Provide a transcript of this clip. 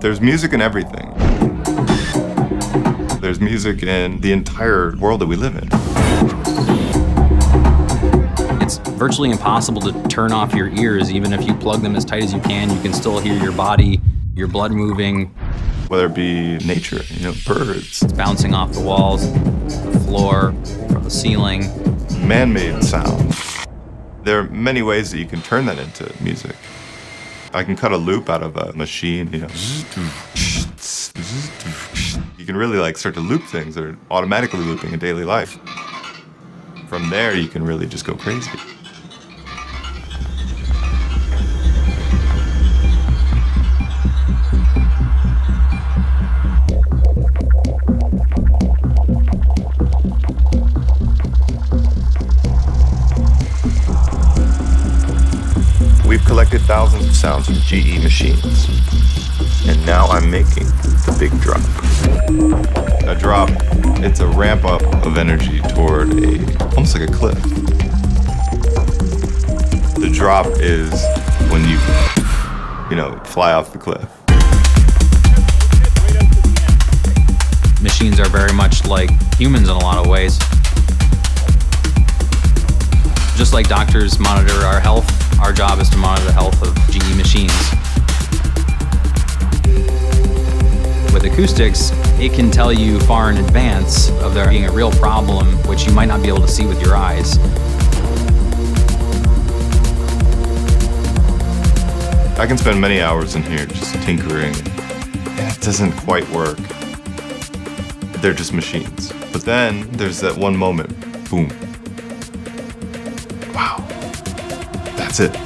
There's music in everything. There's music in the entire world that we live in. It's virtually impossible to turn off your ears. Even if you plug them as tight as you can still hear your body, your blood moving. Whether it be nature, birds. It's bouncing off the walls, the floor, from the ceiling. Man-made sound. There are many ways that you can turn that into music. I can cut a loop out of a machine, You can really start to loop things that are automatically looping in daily life. From there, you can really just go crazy. We've collected thousands of sounds from GE machines, and now I'm making the big drop. A drop, it's a ramp up of energy toward almost like a cliff. The drop is when you fly off the cliff. Machines are very much like humans in a lot of ways. Just like doctors monitor our health, our job is to monitor the health of GE machines. With acoustics, it can tell you far in advance of there being a real problem, which you might not be able to see with your eyes. I can spend many hours in here just tinkering, and it doesn't quite work. They're just machines. But then there's that one moment, boom. Wow, that's it.